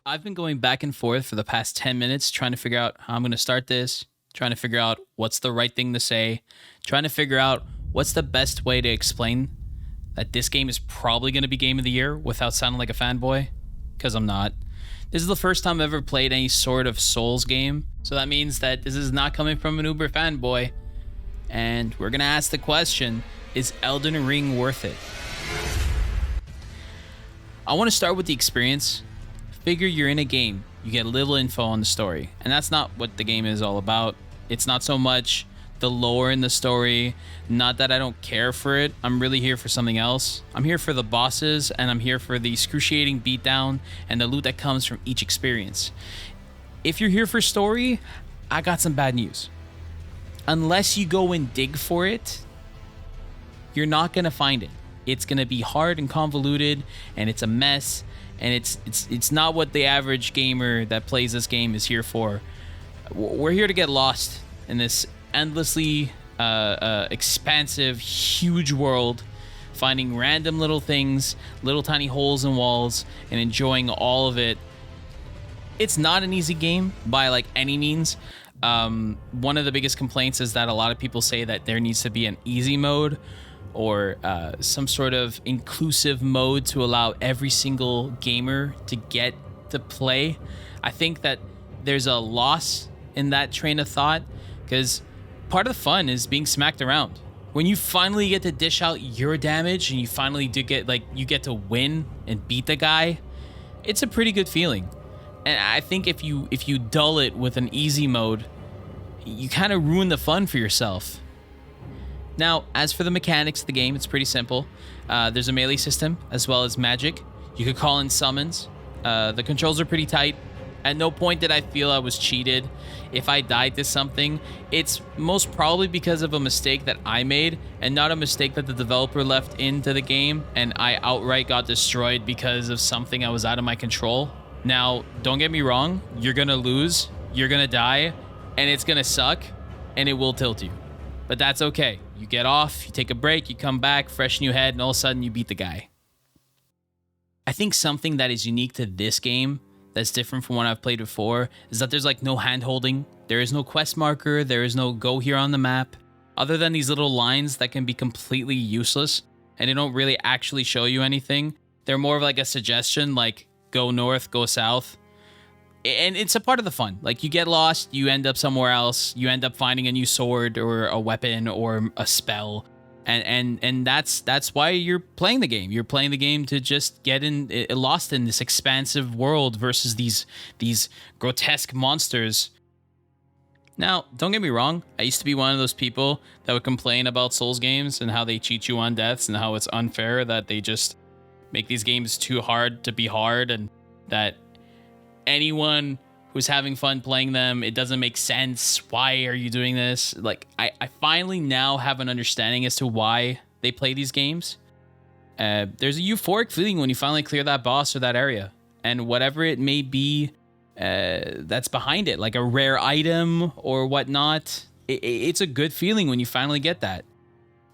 I've been going back and forth for the past 10 minutes trying to figure out how I'm going to start this, trying to figure out what's the right thing to say, trying to figure out what's the best way to explain that this game is probably going to be Game of the Year without sounding like a fanboy, because I'm not. This is the first time I've ever played any sort of Souls game, so that means that this is not coming from an uber fanboy. And we're going to ask the question, is Elden Ring worth it? I want to start with the experience. Figure you're in a game, you get a little info on the story, and that's not what the game is all about. It's not so much the lore in the story, not that I don't care for it. I'm really here for something else. I'm here for the bosses, and I'm here for the excruciating beatdown and the loot that comes from each experience. If you're here for story, I got some bad news. Unless you go and dig for it, you're not gonna find it. It's gonna be hard and convoluted, and it's a mess. And it's not what the average gamer that plays this game is here for. We're here to get lost in this endlessly expansive, huge world, finding random little things, little tiny holes in walls, and enjoying all of it. It's not an easy game by like any means. One of the biggest complaints is that a lot of people say that there needs to be an easy mode or some sort of inclusive mode to allow every single gamer to get to play. I think that there's a loss in that train of thought because part of the fun is being smacked around. When you finally get to dish out your damage and you finally do get you get to win and beat the guy, it's a pretty good feeling. And I think if you dull it with an easy mode, you kind of ruin the fun for yourself. Now, as for the mechanics of the game, it's pretty simple. There's a melee system as well as magic. You could call in summons. The controls are pretty tight. At no point did I feel I was cheated. If I died to something, it's most probably because of a mistake that I made and not a mistake that the developer left into the game and I outright got destroyed because of something I was out of my control. Now, don't get me wrong. You're going to lose. You're going to die. And it's going to suck. And it will tilt you. But that's okay. You get off, you take a break, you come back, fresh new head, and all of a sudden you beat the guy. I think something that is unique to this game that's different from what I've played before is that there's like no hand-holding. There is no quest marker. There is no go here on the map. Other than these little lines that can be completely useless and they don't really actually show you anything. They're more of like a suggestion, like go north, go south. And it's a part of the fun. Like you get lost, you end up somewhere else, you end up finding a new sword or a weapon or a spell. And that's why you're playing the game. You're playing the game to just get lost in this expansive world versus these grotesque monsters. Now, don't get me wrong. I used to be one of those people that would complain about Souls games and how they cheat you on deaths and how it's unfair that they just make these games too hard to be hard and that anyone who's having fun playing them, it doesn't make sense. Why are you doing this? Like, I finally now have an understanding as to why they play these games. There's a euphoric feeling when you finally clear that boss or that area. And whatever it may be that's behind it, like a rare item or whatnot, it's a good feeling when you finally get that.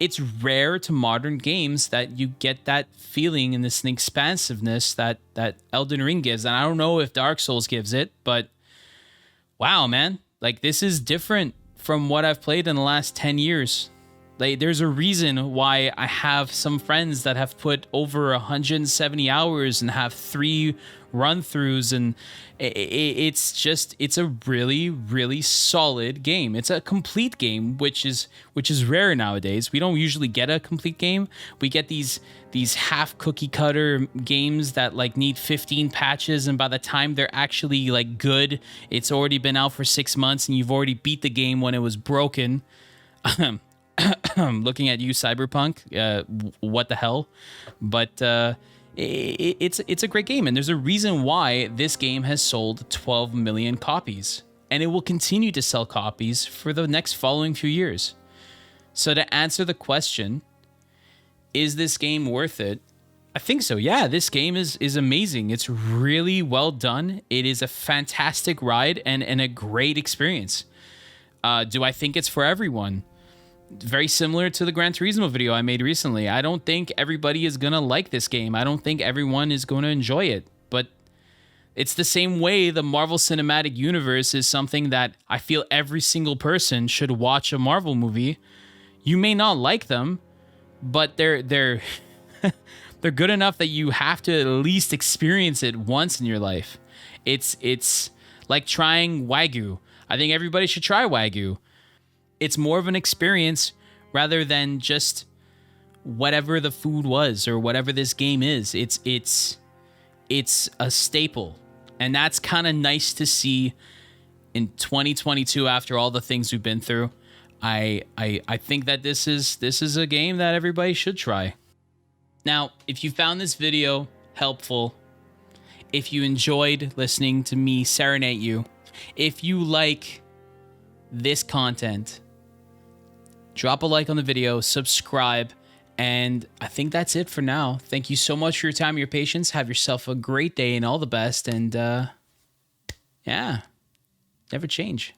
It's rare to modern games that you get that feeling and this expansiveness that Elden Ring gives. And I don't know if Dark Souls gives it, but wow, man. Like, this is different from what I've played in the last 10 years. Like, there's a reason why I have some friends that have put over 170 hours and have 3 run-throughs, and it's a really, really solid game. It's a complete game, which is rare nowadays. We don't usually get a complete game. We get these half cookie cutter games that like need 15 patches, and by the time they're actually like good, it's already been out for 6 months and you've already beat the game when it was broken. Looking at you, Cyberpunk, what the hell? But it's a great game, and there's a reason why this game has sold 12 million copies, and it will continue to sell copies for the next following few years. So to answer the question, is this game worth it? I think so. Yeah, this game is amazing. It's really well done. It is a fantastic ride and a great experience. Do I think it's for everyone? Very similar to the Gran Turismo video I made recently. I don't think everybody is going to like this game. I don't think everyone is going to enjoy it. But It's the same way the Marvel Cinematic Universe is something that I feel every single person should watch a Marvel movie. You may not like them, but they're they're good enough that you have to at least experience it once in your life. It's like trying Wagyu. I think everybody should try Wagyu. It's more of an experience rather than just whatever the food was or whatever this game is. It's a staple. And that's kind of nice to see in 2022 after all the things we've been through. I think that this is a game that everybody should try. Now, if you found this video helpful, if you enjoyed listening to me serenade you, if you like this content, drop a like on the video, subscribe, and I think that's it for now. Thank you so much for your time and your patience. Have yourself a great day and all the best. And yeah, never change.